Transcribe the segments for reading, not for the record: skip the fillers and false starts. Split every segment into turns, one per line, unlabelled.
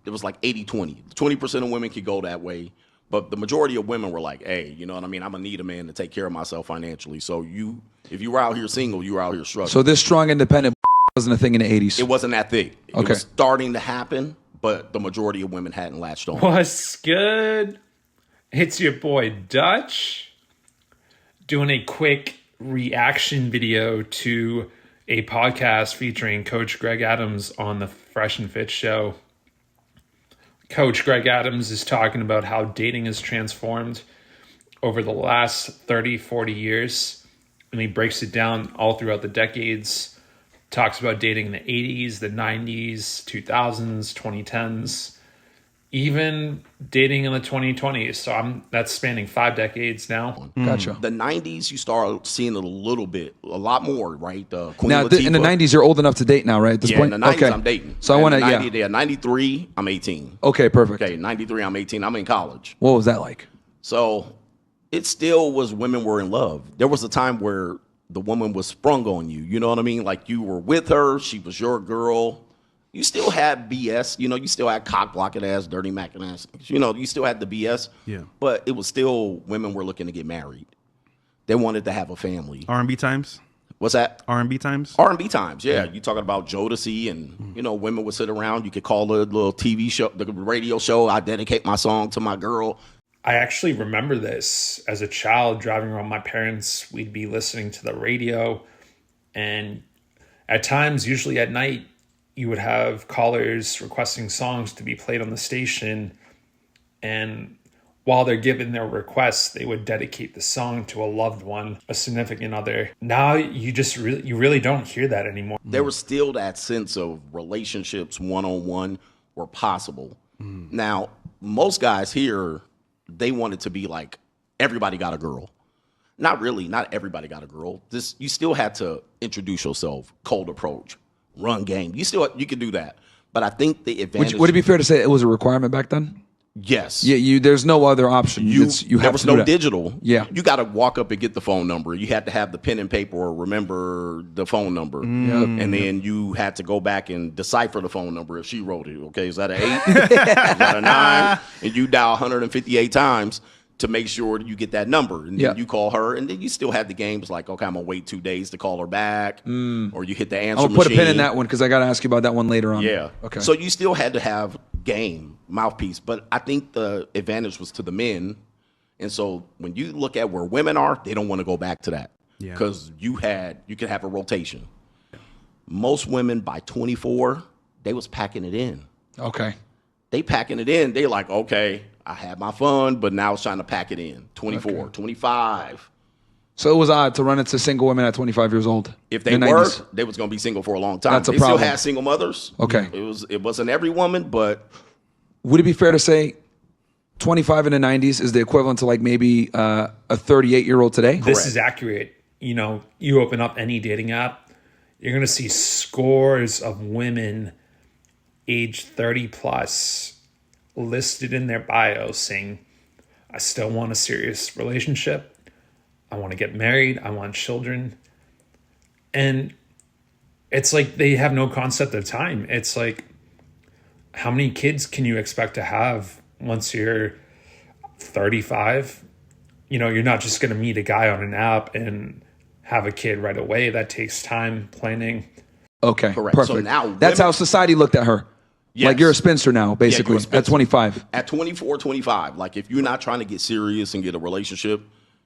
was like 80-20. 20% of women could go that way, but the majority of women were like, hey, you know what I mean? I'm gonna need a man to take care of myself financially. So if you were out here single, you were out here struggling.
So this strong independent wasn't a thing in the 80s.
It wasn't that thick. It
Okay.
was starting to happen, but the majority of women hadn't latched on.
What's good? It's your boy Dutch doing a quick reaction video to a podcast featuring Coach Greg Adams on the Fresh and Fit show. Coach Greg Adams is talking about how dating has transformed over the last 30, 40 years. And he breaks it down all throughout the decades. Talks about dating in the 80s, the 90s, 2000s, 2010s, even dating in the 2020s. So that's spanning 5 decades now.
Gotcha.
The 90s, you start seeing it a lot more, right? Queen
Now,
Latifah.
in the 90s, you're old enough to date now, right? At this point?
In the 90s,
okay.
I'm dating.
So I want to,
yeah. 93, I'm 18.
Okay, perfect.
Okay, 93, I'm 18. I'm in college.
What was that like?
So it still was women were in love. There was a time where the woman was sprung on you. You know what I mean? Like you were with her. She was your girl. You still had BS. You know, you still had cock blocking ass, dirty macking ass. You know, you still had the BS.
Yeah.
But it was still women were looking to get married. They wanted to have a family.
R&B times?
What's that?
R&B times?
R&B times, yeah. You talking about Jodeci and, you know, women would sit around. You could call the little TV show, the radio show, I dedicate my song to my girl.
I actually remember this as a child driving around my parents. We'd be listening to the radio, and at times, usually at night, you would have callers requesting songs to be played on the station. And while they're giving their requests, they would dedicate the song to a loved one, a significant other. Now you really don't hear that anymore.
There was still that sense of relationships one-on-one were possible. Now, most guys here, they wanted to be like, everybody got a girl. Not really, not everybody got a girl. You still had to introduce yourself, cold approach, run game. You could do that. But I think the advantage...
Would it be fair to say it was a requirement back then?
Yes.
Yeah, there's no other option.
There was no digital.
Yeah.
You got to walk up and get the phone number. You had to have the pen and paper or remember the phone number. And then you had to go back and decipher the phone number if she wrote it. Okay, is that an 8? Is that a 9? And you dial 158 times to make sure you get that number. And then you call her, and then you still had the games like, okay, I'm going to wait 2 days to call her back. Or you hit the answer machine.
I'll put a pin in that one because I got to ask you about that one later on.
Yeah.
Okay.
So you still had to have game, mouthpiece. But I think the advantage was to the men. And so when you look at where women are, they don't want to go back to that. Because you could have a rotation. Most women by 24, they was packing it in.
Okay.
They packing it in. They like, okay, I had my fun, but now it's trying to pack it in. 24, 25.
So it was odd to run into single women at 25 years old.
If they were, they was going to be single for a long time.
That's a
they
problem.
still had single mothers.
Okay.
It wasn't every woman, but...
Would it be fair to say 25 in the 90s is the equivalent to like maybe a 38-year-old today?
This is accurate. You know, you open up any dating app, you're going to see scores of women age 30 plus listed in their bio saying, I still want a serious relationship. I want to get married. I want children. And it's like they have no concept of time. It's like, how many kids can you expect to have once you're 35? You know, you're not just going to meet a guy on an app and have a kid right away. That takes time, planning.
Okay,
correct.
Perfect.
So now
that's how society looked at her.
Yes.
Like you're a spinster now, basically, at 25.
At 24, 25. Like if you're not trying to get serious and get a relationship,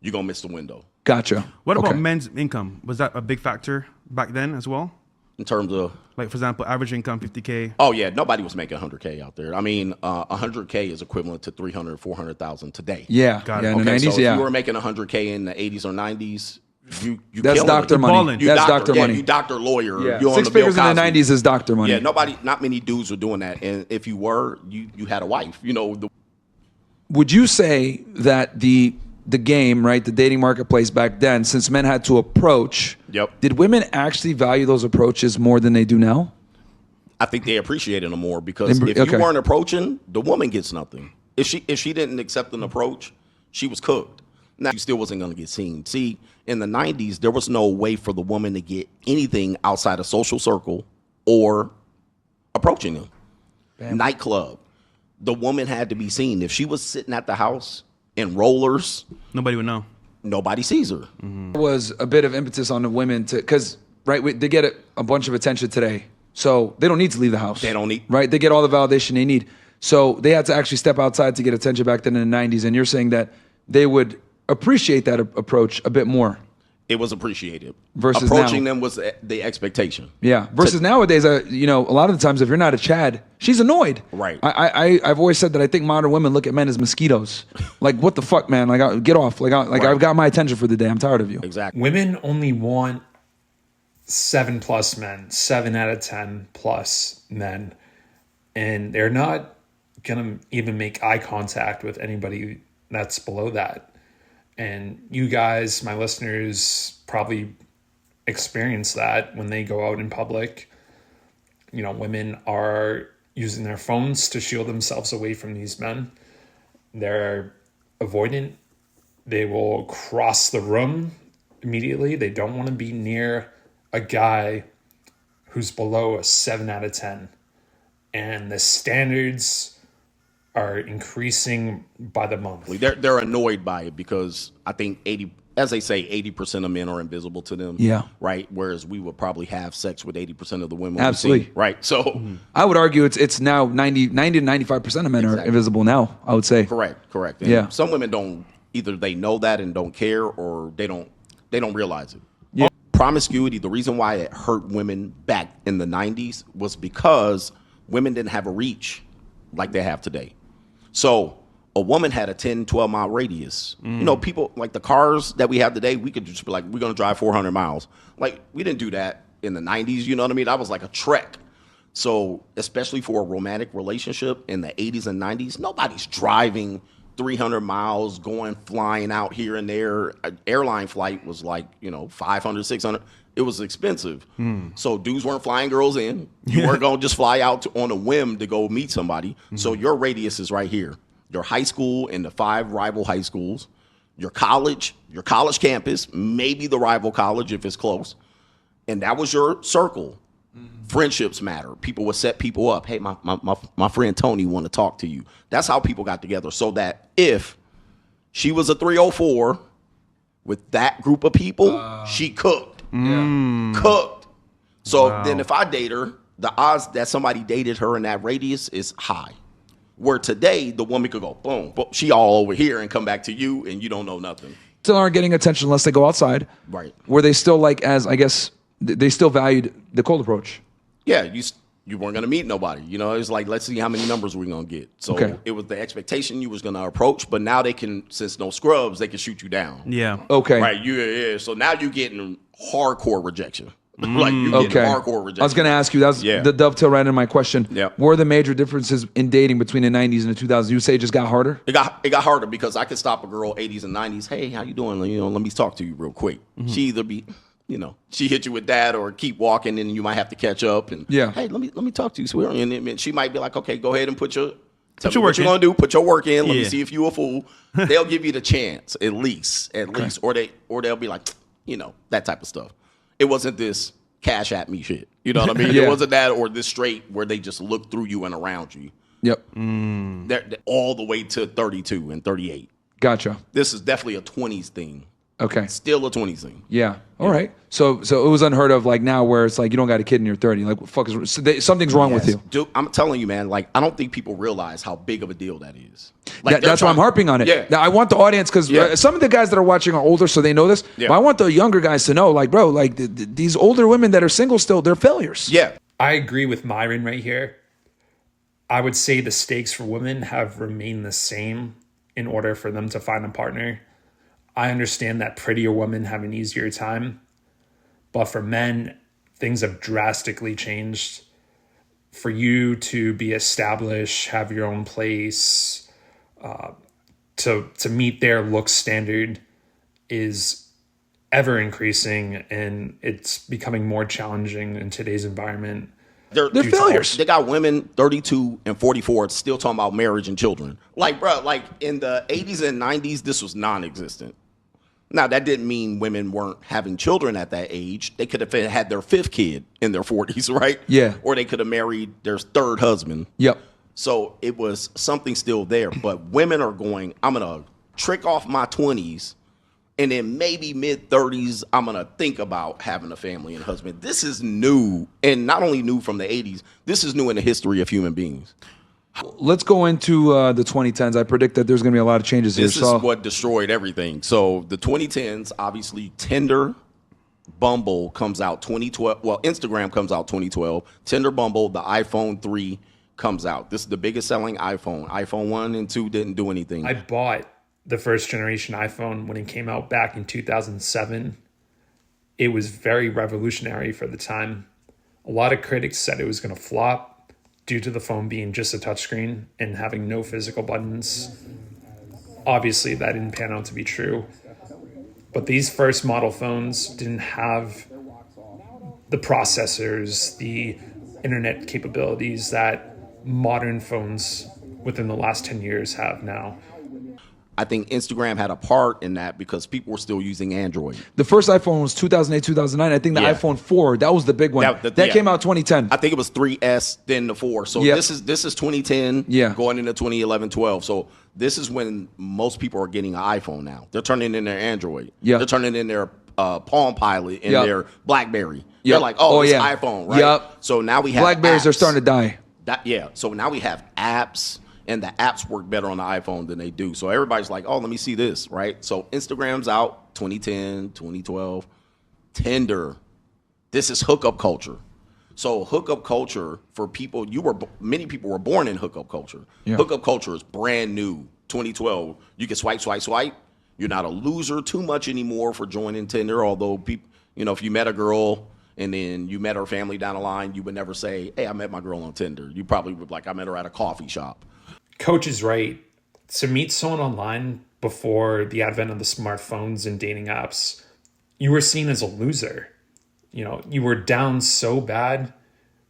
you're going to miss the window.
Gotcha.
What about men's income? Was that a big factor back then as well?
In terms of?
Like, for example, average income, 50K.
Oh, yeah. Nobody was making 100K out there. I mean, 100K is equivalent to 300,000, 400,000 today.
Yeah.
Got it.
Yeah, in the 90s,
so if
yeah.
you were making 100K in the 80s or 90s, you
that's doctor money. That's doctor money.
You doctor lawyer.
Yeah.
You're
6 figures in the 90s is doctor money.
Yeah, not many dudes were doing that. And if you were, you had a wife. You know.
Would you say that the game, right, the dating marketplace back then, since men had to approach, did women actually value those approaches more than they do now?
I think they appreciated them more because if you weren't approaching, the woman gets nothing. If she didn't accept an approach, she was cooked. Now, she still wasn't going to get seen. See, in the 90s, there was no way for the woman to get anything outside a social circle or approaching them. nightclub. The woman had to be seen. If she was sitting at the house in rollers,
Nobody would know.
nobody sees her.
There was a bit of impetus on the women because they get a bunch of attention today, so they don't need to leave the house.
They don't need
right. They get all the validation they need, so they had to actually step outside to get attention back then in the '90s. And you're saying that they would appreciate that approach a bit more.
It was appreciated.
Versus
approaching
now.
them was the expectation.
Yeah. Versus nowadays, a lot of the times if you're not a Chad, she's annoyed.
Right.
I've always said that I think modern women look at men as mosquitoes. Like, what the fuck, man? Like, get off. Like, I've got my attention for the day. I'm tired of you.
Exactly.
Women only want 7+ men, 7 out of 10 plus men, and they're not gonna even make eye contact with anybody that's below that. And you guys, my listeners, probably experience that when they go out in public. Women are using their phones to shield themselves away from these men. They're avoidant. They will cross the room immediately. They don't want to be near a guy who's below a 7 out of 10. And the standards are increasing by the month.
They're annoyed by it because I think 80% of men are invisible to them.
Yeah.
Right. Whereas we would probably have sex with 80% of the women.
Absolutely.
We see, right. So
I would argue it's now 90 to 95% of men are invisible now, I would say.
Correct. And
yeah.
Some women don't either. They know that and don't care, or they don't realize it.
Yeah.
Promiscuity. The reason why it hurt women back in the 90s was because women didn't have a reach like they have today. So a woman had a 10, 12 mile radius. People like the cars that we have today, we could just be like, we're going to drive 400 miles. Like, we didn't do that in the 90s. You know what I mean? That was like a trek. So especially for a romantic relationship in the 80s and 90s, nobody's driving 300 miles, flying out here and there. An airline flight was like, 500, 600. It was expensive. So dudes weren't flying girls in. You weren't going to just fly out on a whim to go meet somebody. So your radius is right here. Your high school and the 5 rival high schools, your college campus, maybe the rival college if it's close. And that was your circle. Friendships matter. People would set people up. Hey, my friend Tony want to talk to you. That's how people got together. So that if she was a 304 with that group of people, she cooked. Cooked. So then if I date her, the odds that somebody dated her in that radius is high. Where today, the woman could go, boom, she all over here and come back to you and you don't know nothing.
Still aren't getting attention unless they go outside.
Right.
Where they still they still valued the cold approach.
Yeah, you weren't going to meet nobody. It's like, let's see how many numbers we're going to get. So It was the expectation you was going to approach, but now they can, since no scrubs, they can shoot you down.
Yeah.
Okay.
Right. Yeah. So now you're getting hardcore rejection. Like you getting hardcore rejection.
I was going to ask you, that's the dovetail right into my question.
Yeah.
What are the major differences in dating between the 90s and the 2000s? You say it just got harder?
It got harder because I could stop a girl 80s and 90s. Hey, how you doing? Let me talk to you real quick. She either be, she hit you with that or keep walking and you might have to catch up. And hey, let me talk to you, sweetheart. And she might be like, okay, go ahead and put your work in. What you're gonna do? Put your work in. Let me see if you a fool. They'll give you the chance at least, or they'll be like, that type of stuff. It wasn't this cash at me shit. You know what I mean? It wasn't that or this straight where they just look through you and around you.
Yep.
They're all the way to 32 and 38.
Gotcha.
This is definitely a 20s thing.
Okay.
Still a 20s thing.
Yeah. All right. So it was unheard of like now where it's like you don't got a kid and you're 30. Like, what the fuck something's wrong with you.
Dude, I'm telling you, man, like, I don't think people realize how big of a deal that is.
Like, that's why I'm harping on it.
Yeah.
Now, I want the audience, because some of the guys that are watching are older, so they know this. Yeah. But I want the younger guys to know, like, bro, like these older women that are single still, they're failures.
Yeah.
I agree with Myron right here. I would say the stakes for women have remained the same in order for them to find a partner. I understand that prettier women have an easier time, but for men, things have drastically changed. For you to be established, have your own place, to meet their look standard is ever increasing, and it's becoming more challenging in today's environment.
They're failures. They got women 32 and 44 still talking about marriage and children. Like, bro, like in the 80s and 90s, this was non-existent. Now, that didn't mean women weren't having children at that age. They could have had their 5th kid in their 40s, right?
Yeah.
Or they could have married their 3rd husband.
Yep.
So it was something still there. But women are going, I'm going to trick off my 20s, and then maybe mid-30s, I'm going to think about having a family and husband. This is new, and not only new from the 80s, this is new in the history of human beings.
Let's go into the 2010s. I predict that there's going to be a lot of changes here.
This is what destroyed everything. So the 2010s, obviously, Tinder, Bumble comes out 2012. Well, Instagram comes out 2012. Tinder, Bumble, the iPhone 3 comes out. This is the biggest selling iPhone. iPhone 1 and 2 didn't do anything.
I bought the first generation iPhone when it came out back in 2007. It was very revolutionary for the time. A lot of critics said it was going to flop due to the phone being just a touchscreen and having no physical buttons. Obviously, that didn't pan out to be true. But these first model phones didn't have the processors, the internet capabilities that modern phones within the last 10 years have now.
I think Instagram had a part in that because people were still using Android.
The first iPhone was 2008, 2009. I think the iPhone 4, that was the big one. That came out 2010.
I think it was 3S, then the 4. So this is 2010, going into 2011, 12. So this is when most people are getting an iPhone now. They're turning in their Android. They're turning in their Palm Pilot and their BlackBerry. They're like, it's iPhone, right? So now we have
BlackBerries are starting to die.
So now we have apps. And the apps work better on the iPhone than they do. So everybody's like, let me see this, right? So Instagram's out 2010, 2012. Tinder. This is hookup culture. So hookup culture for people, many people were born in hookup culture. Hookup culture is brand new, 2012. You can swipe, swipe, swipe. You're not a loser too much anymore for joining Tinder, although people, if you met a girl and then you met her family down the line, you would never say, hey, I met my girl on Tinder. You probably would I met her at a coffee shop.
Coach is right. To meet someone online before the advent of the smartphones and dating apps, you were seen as a loser. You were down so bad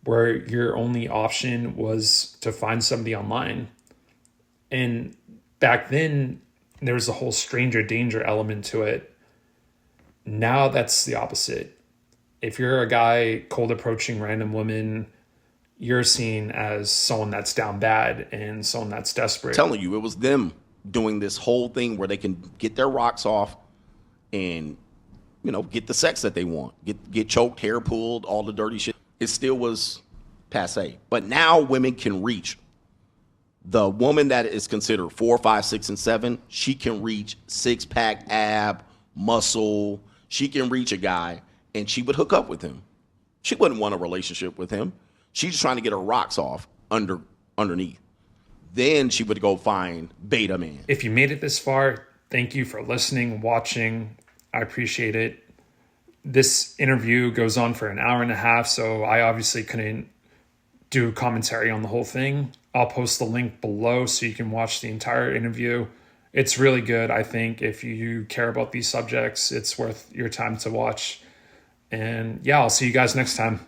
where your only option was to find somebody online. And back then, there was a whole stranger danger element to it. Now that's the opposite. If you're a guy cold approaching random women, you're seen as someone that's down bad and someone that's desperate.
I'm telling you, it was them doing this whole thing where they can get their rocks off and, get the sex that they want. Get choked, hair pulled, all the dirty shit. It still was passe. But now women can reach. The woman that is considered 4, 5, 6, and 7, she can reach six-pack ab, muscle. She can reach a guy, and she would hook up with him. She wouldn't want a relationship with him. She's trying to get her rocks off underneath. Then she would go find beta man.
If you made it this far, thank you for listening, watching. I appreciate it. This interview goes on for an hour and a half, so I obviously couldn't do commentary on the whole thing. I'll post the link below so you can watch the entire interview. It's really good, I think. If you care about these subjects, it's worth your time to watch. And I'll see you guys next time.